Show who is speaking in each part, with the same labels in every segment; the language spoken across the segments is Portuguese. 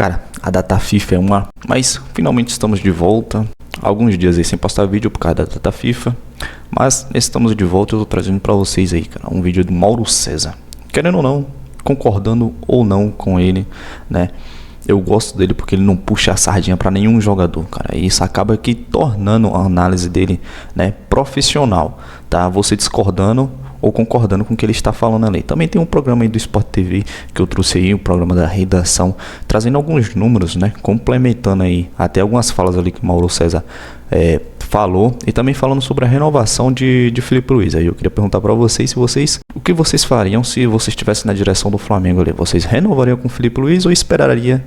Speaker 1: Cara, a data FIFA é uma... Mas finalmente estamos de volta. Alguns dias aí sem postar vídeo por causa da data FIFA. Mas estamos de volta e eu tô trazendo pra vocês aí, cara, um vídeo do Mauro César. Querendo ou não, concordando ou não com ele, né? Eu gosto dele porque ele não puxa a sardinha pra nenhum jogador, cara. E isso acaba aqui tornando a análise dele, né, profissional, tá? Você discordando ou concordando com o que ele está falando ali. Também tem um programa aí do Sport TV que eu trouxe aí, o programa da redação, trazendo alguns números, né, complementando aí até algumas falas ali que o Mauro César falou, e também falando sobre a renovação de Filipe Luís. Aí eu queria perguntar para vocês, o que vocês fariam se vocês estivessem na direção do Flamengo ali? Vocês renovariam com o Filipe Luís ou esperaria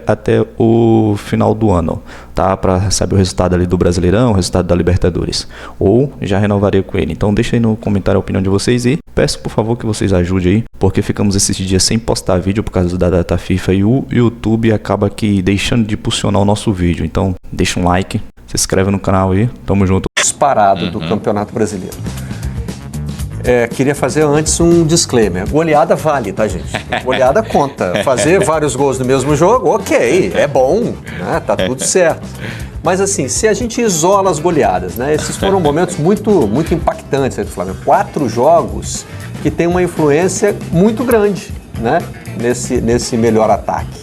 Speaker 1: até o final do ano, tá? Para saber o resultado ali do Brasileirão, o resultado da Libertadores. Ou já renovaria com ele. Então deixa aí no comentário a opinião de vocês e peço por favor que vocês ajudem aí, porque ficamos esses dias sem postar vídeo por causa da data FIFA e o YouTube acaba aqui deixando de impulsionar o nosso vídeo. Então deixa um like, se inscreve no canal aí, tamo junto.
Speaker 2: Disparado do Campeonato Brasileiro. Queria fazer antes um disclaimer. Goleada vale, tá, gente? Goleada conta. Fazer vários gols no mesmo jogo, ok, é bom, né? Tá tudo certo. Mas assim, se a gente isola as goleadas, né? Esses foram momentos muito impactantes aí do Flamengo. 4 jogos que tem uma influência muito grande, né? Nesse melhor ataque.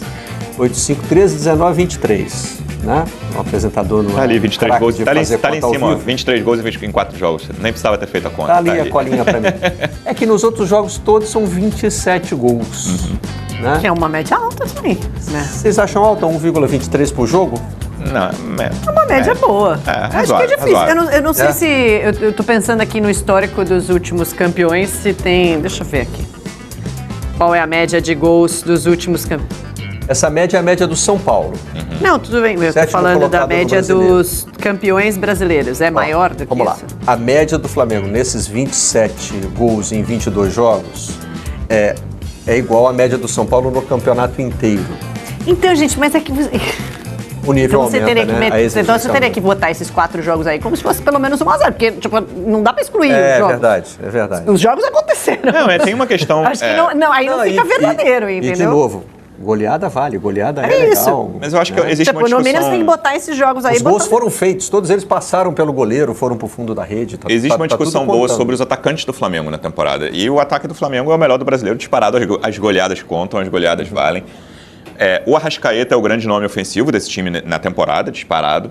Speaker 2: 8-5, 13, 19, 23. Né? O apresentador no
Speaker 3: ali, 23 gols, tá ali em cima, ó,
Speaker 2: 23
Speaker 3: 23 gols em 4 jogos, nem precisava ter feito a conta.
Speaker 2: Tá ali a colinha pra mim. É que nos outros jogos todos são 27 gols. Né?
Speaker 4: Que é uma média alta também, né?
Speaker 2: Vocês acham alta 1,23 por jogo?
Speaker 3: Não,
Speaker 4: é uma média boa. Acho que é difícil. Eu não sei se... Eu tô pensando aqui no histórico dos últimos campeões, se tem... Deixa eu ver aqui. Qual é a média de gols dos últimos campeões?
Speaker 2: Essa média é a média do São Paulo.
Speaker 4: Não, tudo bem. Eu tô falando da média dos campeões brasileiros. É maior do que
Speaker 2: vamos
Speaker 4: isso?
Speaker 2: Vamos lá. A média do Flamengo nesses 27 gols em 22 jogos é igual à média do São Paulo no campeonato inteiro.
Speaker 4: Então, gente, mas é que...
Speaker 2: O nível aumenta,
Speaker 4: Então você teria que botar esses 4 jogos aí como se fosse pelo menos 1-0, porque tipo, não dá pra excluir os jogos.
Speaker 2: É verdade.
Speaker 4: Os jogos aconteceram.
Speaker 3: Não, tem uma questão...
Speaker 4: Acho que não fica verdadeiro, entendeu?
Speaker 2: E de novo, goleada vale, goleada é
Speaker 4: isso.
Speaker 2: legal.
Speaker 3: Mas eu acho que existe uma discussão...
Speaker 4: No mínimo você tem que botar esses jogos aí.
Speaker 2: Os gols foram feitos, todos eles passaram pelo goleiro, foram pro fundo da rede.
Speaker 3: Existe uma discussão boa sobre os atacantes do Flamengo na temporada. E o ataque do Flamengo é o melhor do brasileiro, disparado, as goleadas contam, as goleadas valem. O Arrascaeta é o grande nome ofensivo desse time na temporada, disparado.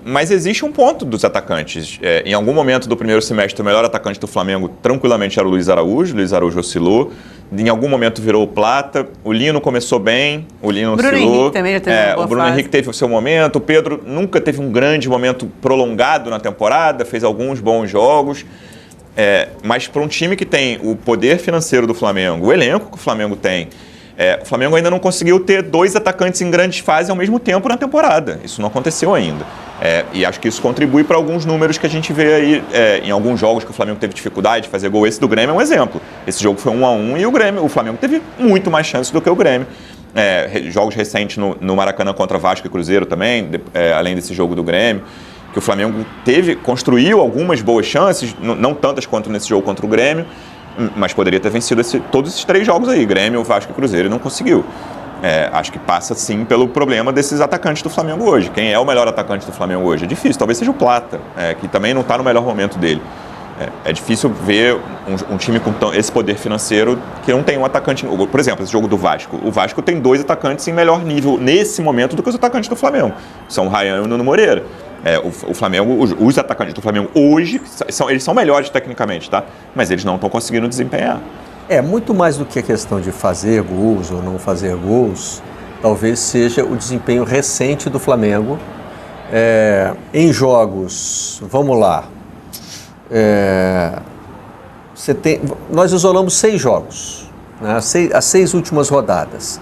Speaker 3: Mas existe um ponto dos atacantes. Em algum momento do primeiro semestre, o melhor atacante do Flamengo tranquilamente era o Luiz Araújo. Luiz Araújo oscilou. Em algum momento virou o Plata. O Lino começou bem, o Lino oscilou.
Speaker 4: Bruno Henrique também já teve uma boa
Speaker 3: O Bruno
Speaker 4: fase.
Speaker 3: Henrique teve o seu momento. O Pedro nunca teve um grande momento prolongado na temporada, fez alguns bons jogos. Mas para um time que tem o poder financeiro do Flamengo, o elenco que o Flamengo tem, o Flamengo ainda não conseguiu ter 2 atacantes em grandes fases ao mesmo tempo na temporada. Isso não aconteceu ainda. E acho que isso contribui para alguns números que a gente vê aí em alguns jogos que o Flamengo teve dificuldade de fazer gol. Esse do Grêmio é um exemplo. Esse jogo foi 1-1 e o Flamengo teve muito mais chances do que o Grêmio. Jogos recentes no Maracanã contra Vasco e Cruzeiro também, além desse jogo do Grêmio, que o Flamengo construiu algumas boas chances, não tantas quanto nesse jogo contra o Grêmio, mas poderia ter vencido todos esses 3 jogos aí, Grêmio, Vasco e Cruzeiro, e não conseguiu. Acho que passa sim pelo problema desses atacantes do Flamengo hoje. Quem é o melhor atacante do Flamengo hoje? É difícil, talvez seja o Plata, que também não está no melhor momento dele. É difícil ver um time com esse poder financeiro que não tem um atacante... Por exemplo, esse jogo do Vasco. O Vasco tem 2 atacantes em melhor nível nesse momento do que os atacantes do Flamengo. São o Ryan e o Nuno Moreira. O Flamengo, os atacantes do Flamengo hoje, eles são melhores tecnicamente, tá? Mas eles não estão conseguindo desempenhar.
Speaker 2: Muito mais do que a questão de fazer gols ou não fazer gols, talvez seja o desempenho recente do Flamengo em jogos. Vamos lá. Nós isolamos 6 jogos, né? As 6 últimas rodadas.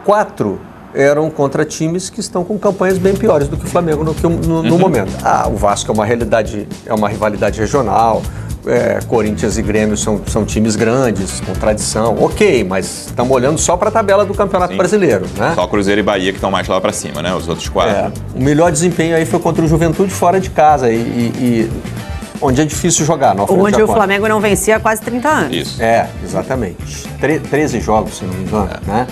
Speaker 2: 4 eram contra times que estão com campanhas bem piores do que o Flamengo no momento. O Vasco é uma rivalidade regional, Corinthians e Grêmio são times grandes, com tradição, ok, mas estamos olhando só para a tabela do Campeonato Brasileiro, né?
Speaker 3: Só Cruzeiro e Bahia que estão mais lá para cima, né? Os outros 4.
Speaker 2: O melhor desempenho aí foi contra o Juventude fora de casa onde é difícil jogar.
Speaker 4: Onde o Flamengo não vencia há quase 30 anos.
Speaker 3: Isso.
Speaker 2: Exatamente. 13 jogos, se não me engano, né?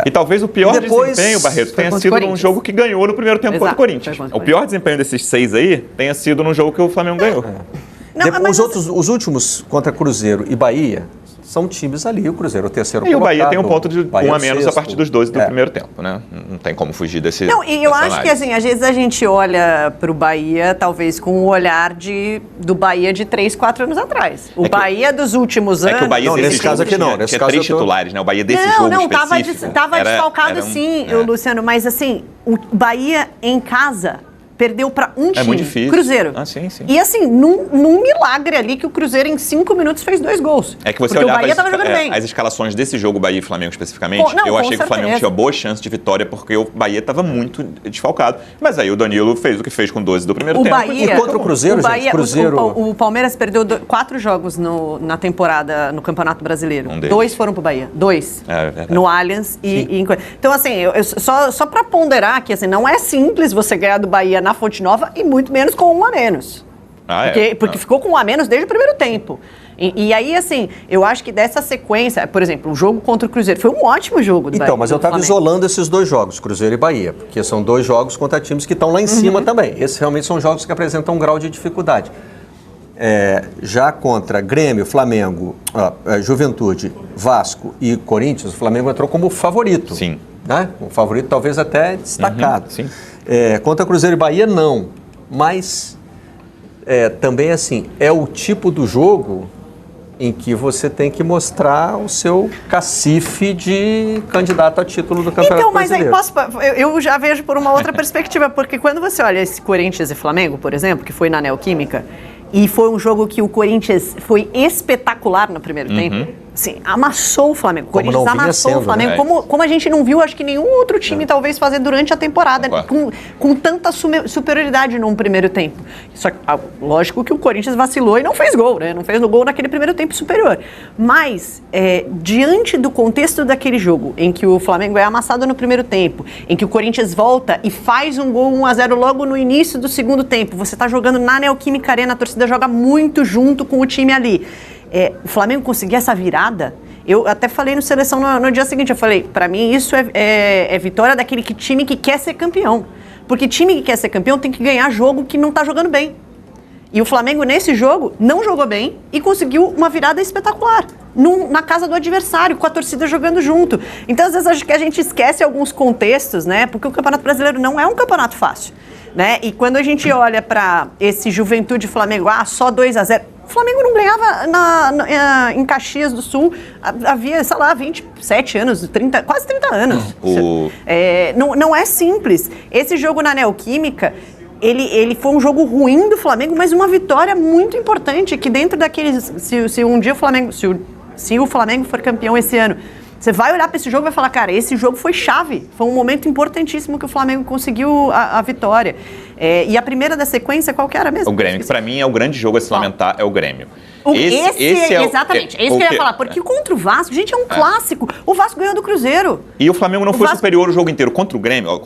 Speaker 3: E talvez o pior desempenho, Barreto, tenha sido num jogo que ganhou no primeiro tempo contra o Corinthians. O pior desempenho desses 6 aí tenha sido num jogo que o Flamengo ganhou.
Speaker 2: Os últimos contra Cruzeiro e Bahia são times ali, o Cruzeiro o terceiro colocado.
Speaker 3: E o Bahia tem um ponto de um a menos a partir dos 12 do primeiro tempo, né? Não tem como fugir desse.
Speaker 4: Não, e eu acho que assim, às vezes a gente olha para o Bahia, talvez com o olhar do Bahia de 3, 4 anos atrás. O Bahia dos últimos anos.
Speaker 3: É que o Bahia
Speaker 2: nesse caso aqui não. Nesse caso
Speaker 3: 3 titulares, né? O Bahia desse jogo específico.
Speaker 4: Tava desfalcado sim, Luciano, mas assim, o Bahia em casa perdeu para um time,
Speaker 3: muito difícil.
Speaker 4: Cruzeiro.
Speaker 3: Sim.
Speaker 4: E assim, num milagre ali que o Cruzeiro em 5 minutos fez 2 gols.
Speaker 3: É que você
Speaker 4: olhava
Speaker 3: olhava
Speaker 4: o Bahia tava jogando bem.
Speaker 3: As escalações desse jogo Bahia e Flamengo especificamente, eu achei que o Flamengo tinha boa chance de vitória porque o Bahia estava muito desfalcado. Mas aí o Danilo fez o que fez com 12 do primeiro tempo.
Speaker 2: E contra o Cruzeiro, gente,
Speaker 4: o Palmeiras perdeu 4 jogos na temporada no Campeonato Brasileiro. 2 foram pro Bahia. 2. No Allianz Então assim, só para ponderar que assim, não é simples você ganhar do Bahia na Fonte Nova e muito menos com 1 a menos. Porque ficou com 1 a menos desde o primeiro tempo. E aí, assim, eu acho que dessa sequência, por exemplo, o jogo contra o Cruzeiro foi um ótimo jogo do Bahia.
Speaker 2: Então, mas eu estava isolando esses 2 jogos, Cruzeiro e Bahia, porque são 2 jogos contra times que estão lá em cima também. Esses realmente são jogos que apresentam um grau de dificuldade. Já contra Grêmio, Flamengo, Juventude, Vasco e Corinthians, o Flamengo entrou como favorito.
Speaker 3: Sim.
Speaker 2: Né? Um favorito talvez até destacado.
Speaker 3: Sim.
Speaker 2: Contra Cruzeiro e Bahia, não. Mas também, assim, é o tipo do jogo em que você tem que mostrar o seu cacife de candidato a título do Campeonato Brasileiro.
Speaker 4: Então, mas aí eu já vejo por uma outra perspectiva, porque quando você olha esse Corinthians e Flamengo, por exemplo, que foi na Neoquímica, e foi um jogo que o Corinthians foi espetacular no primeiro tempo. Assim, amassou o Flamengo. O Corinthians amassou o Flamengo. Como a gente não viu, acho que nenhum outro time talvez fazer durante a temporada, com tanta superioridade num primeiro tempo. Só que, lógico que o Corinthians vacilou e não fez gol, né? Não fez o gol naquele primeiro tempo superior. Mas, diante do contexto daquele jogo, em que o Flamengo é amassado no primeiro tempo, em que o Corinthians volta e faz um gol 1-0 logo no início do segundo tempo, você está jogando na Neoquímica Arena, a torcida joga muito junto com o time ali. O Flamengo conseguir essa virada, eu até falei no Seleção no dia seguinte, eu falei, pra mim isso é vitória daquele time que quer ser campeão. Porque time que quer ser campeão tem que ganhar jogo que não tá jogando bem. E o Flamengo nesse jogo não jogou bem e conseguiu uma virada espetacular. Na casa do adversário, com a torcida jogando junto. Então, às vezes, acho que a gente esquece alguns contextos, né? Porque o Campeonato Brasileiro não é um campeonato fácil, né? E quando a gente olha para esse Juventude Flamengo, só 2-0, o Flamengo não ganhava em Caxias do Sul, havia, sei lá, 27 anos, quase 30 anos. Não é simples. Esse jogo na Neoquímica, ele foi um jogo ruim do Flamengo, mas uma vitória muito importante, que dentro daqueles... Se um dia o Flamengo... Se o Flamengo for campeão esse ano, você vai olhar para esse jogo e vai falar, cara, esse jogo foi chave. Foi um momento importantíssimo que o Flamengo conseguiu a vitória. E a primeira da sequência, qual que era mesmo?
Speaker 3: O Grêmio, que para mim é o grande jogo a se lamentar, é o Grêmio.
Speaker 4: Exatamente, é isso que eu ia falar. Porque contra o Vasco, gente, é um clássico. O Vasco ganhou do Cruzeiro.
Speaker 3: E o Flamengo não foi superior o jogo inteiro. Contra o Grêmio,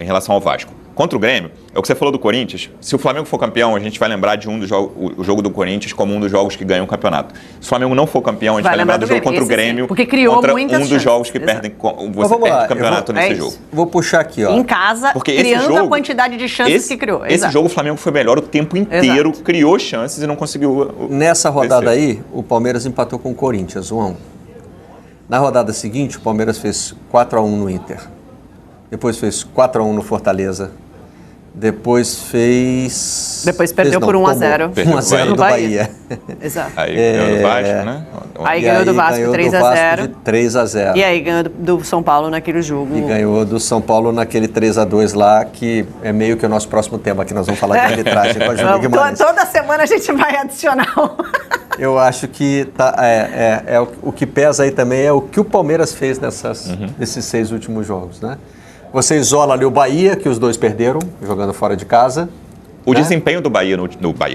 Speaker 3: em relação ao Vasco. Contra o Grêmio, é o que você falou do Corinthians. Se o Flamengo for campeão, a gente vai lembrar de o jogo do Corinthians como um dos jogos que ganham o campeonato. Se o Flamengo não for campeão, a gente vai lembrar do jogo contra o Grêmio,
Speaker 4: porque criou
Speaker 3: contra
Speaker 4: muitas
Speaker 3: um dos jogos que perde o campeonato nesse jogo.
Speaker 2: Vou puxar aqui, ó.
Speaker 4: Em casa,
Speaker 3: porque
Speaker 4: criando a quantidade de chances que criou.
Speaker 3: Esse jogo o Flamengo foi melhor o tempo inteiro, criou chances e não conseguiu
Speaker 2: Nessa rodada aí, o Palmeiras empatou com o Corinthians, 1-1. Na rodada seguinte, o Palmeiras fez 4-1 no Inter. Depois fez 4-1 no Fortaleza. Depois
Speaker 4: perdeu por 1-0.
Speaker 2: 1-0 do Bahia.
Speaker 4: Exato.
Speaker 3: Aí ganhou do Vasco, né?
Speaker 4: Aí ganhou do Vasco 3-0.
Speaker 2: 3-0.
Speaker 4: E aí ganhou do São Paulo naquele jogo.
Speaker 2: E ganhou do São Paulo naquele 3-2 lá, que é meio que o nosso próximo tema, que nós vamos falar de arbitragem com a Júlia Guimarães.
Speaker 4: Toda semana a gente vai adicionar
Speaker 2: Eu acho que o que pesa aí também é o que o Palmeiras fez nesses 6 últimos jogos, né? Você isola ali o Bahia, que os dois perderam, jogando fora de casa.
Speaker 3: O desempenho do Bahia,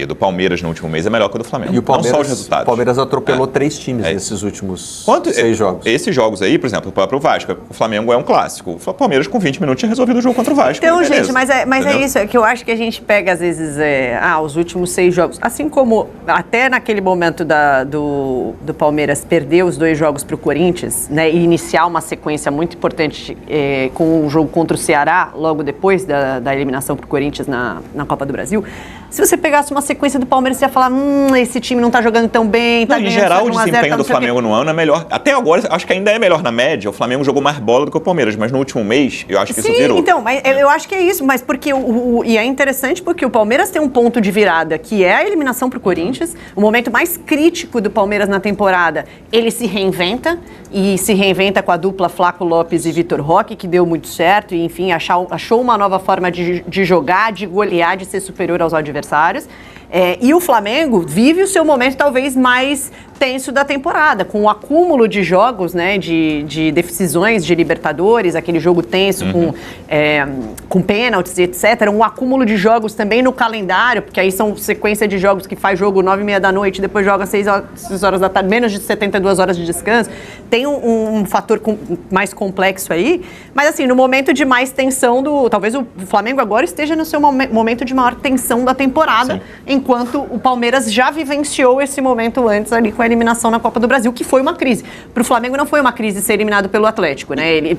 Speaker 3: do Palmeiras no último mês é melhor que o do Flamengo.
Speaker 2: E o Palmeiras,
Speaker 3: não só os resultados.
Speaker 2: O Palmeiras atropelou 3 times nesses últimos 6 jogos.
Speaker 3: Esses jogos aí, por exemplo, o próprio Vasco, o Flamengo é um clássico. O Palmeiras com 20 minutos tinha resolvido o jogo contra o Vasco.
Speaker 4: Então, gente, mas é isso, é que eu acho que a gente pega, às vezes, os últimos 6 jogos. Assim como até naquele momento do Palmeiras perder os 2 jogos para o Corinthians, né, e iniciar uma sequência muito importante com o jogo contra o Ceará, logo depois da eliminação para o Corinthians na Copa do Brasil. Se você pegasse uma sequência do Palmeiras, você ia falar, esse time não está jogando tão bem, tá
Speaker 3: em geral, o desempenho do Flamengo no ano é melhor. Até agora, acho que ainda é melhor na média. O Flamengo jogou mais bola do que o Palmeiras, mas no último mês, eu acho que isso virou.
Speaker 4: Então, mas eu acho que é isso, mas porque e é interessante porque o Palmeiras tem um ponto de virada, que é a eliminação para o Corinthians, o momento mais crítico do Palmeiras na temporada, ele se reinventa, e se reinventa com a dupla Flaco Lopes e Vitor Roque, que deu muito certo, e enfim, achou uma nova forma de jogar, de golear, de ser superior aos adversários. E o Flamengo vive o seu momento talvez mais tenso da temporada, com o acúmulo de jogos, né, de decisões de Libertadores, aquele jogo tenso com pênaltis e etc. Um acúmulo de jogos também no calendário, porque aí são sequência de jogos que faz jogo 9h30 da noite, depois joga 6 horas da tarde, menos de 72 horas de descanso. Tem um fator mais complexo aí, mas assim, no momento de mais tensão talvez o Flamengo agora esteja no seu momento de maior tensão da temporada, sim, enquanto o Palmeiras já vivenciou esse momento antes ali com a eliminação na Copa do Brasil, que foi uma crise. Para o Flamengo não foi uma crise ser eliminado pelo Atlético, né?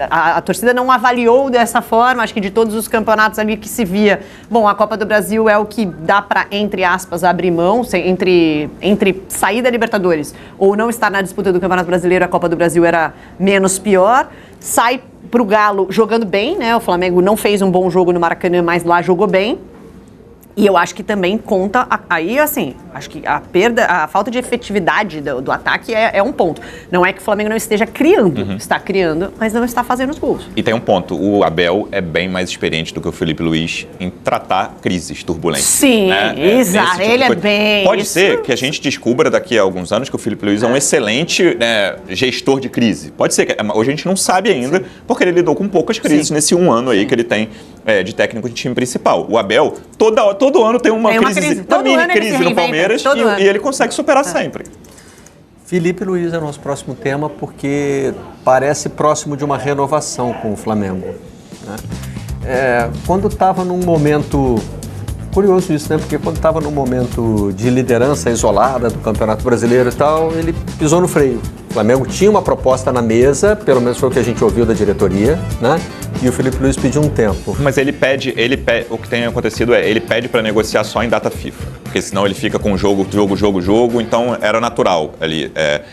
Speaker 4: A torcida não avaliou dessa forma, acho que de todos os campeonatos ali que se via, bom, a Copa do Brasil é o que dá para, entre aspas, abrir mão, entre sair da Libertadores ou não estar na disputa do Campeonato Brasileiro, a Copa do Brasil era menos pior, sai pro Galo jogando bem, né? O Flamengo não fez um bom jogo no Maracanã, mas lá jogou bem. E eu acho que também conta, aí assim, acho que a falta de efetividade do ataque é um ponto. Não é que o Flamengo não esteja criando, está criando, mas não está fazendo os gols.
Speaker 3: E tem um ponto, o Abel é bem mais experiente do que o Felipe Luiz em tratar crises turbulentes.
Speaker 4: Sim, né? Exato, tipo ele é bem...
Speaker 3: Pode ser que a gente descubra daqui a alguns anos que o Felipe Luiz é um excelente gestor de crise. Pode ser, hoje a gente não sabe ainda, sim, porque ele lidou com poucas crises nesse 1 ano aí, sim, que ele tem de técnico de time principal. O Abel, todo ano tem uma crise, uma mini crise no Palmeiras e ele consegue superar sempre.
Speaker 2: Felipe Luiz é o nosso próximo tema porque parece próximo de uma renovação com o Flamengo, né? Quando estava num momento... Curioso isso, né? Porque quando estava num momento de liderança isolada do Campeonato Brasileiro e tal, ele pisou no freio. O Flamengo tinha uma proposta na mesa, pelo menos foi o que a gente ouviu da diretoria, né? E o Felipe Luiz pediu um tempo.
Speaker 3: Mas ele pede, o que tem acontecido ele pede para negociar só em data FIFA, porque senão ele fica com jogo, então era natural ali.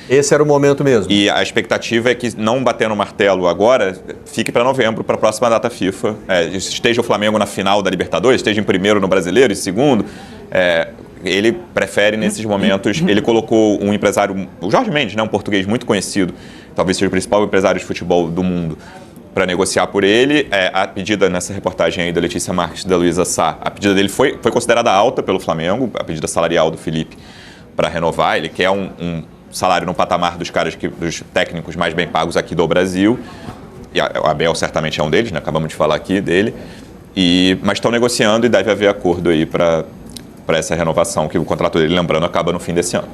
Speaker 2: Esse era o momento mesmo.
Speaker 3: E a expectativa é que, não batendo o martelo agora, fique para novembro, para a próxima data FIFA. Esteja o Flamengo na final da Libertadores, esteja em primeiro no Brasileiro e segundo, ele prefere nesses momentos, ele colocou um empresário, o Jorge Mendes, né, um português muito conhecido, talvez seja o principal empresário de futebol do mundo, para negociar por ele. A pedida nessa reportagem aí da Letícia Marques e da Luísa Sá, a pedida dele foi considerada alta pelo Flamengo, a pedida salarial do Felipe para renovar. Ele quer um salário no patamar dos dos técnicos mais bem pagos aqui do Brasil, e o Abel certamente é um deles, né? Acabamos de falar aqui dele, mas estão negociando e deve haver acordo aí para essa renovação, que o contrato dele, lembrando, acaba no fim desse ano.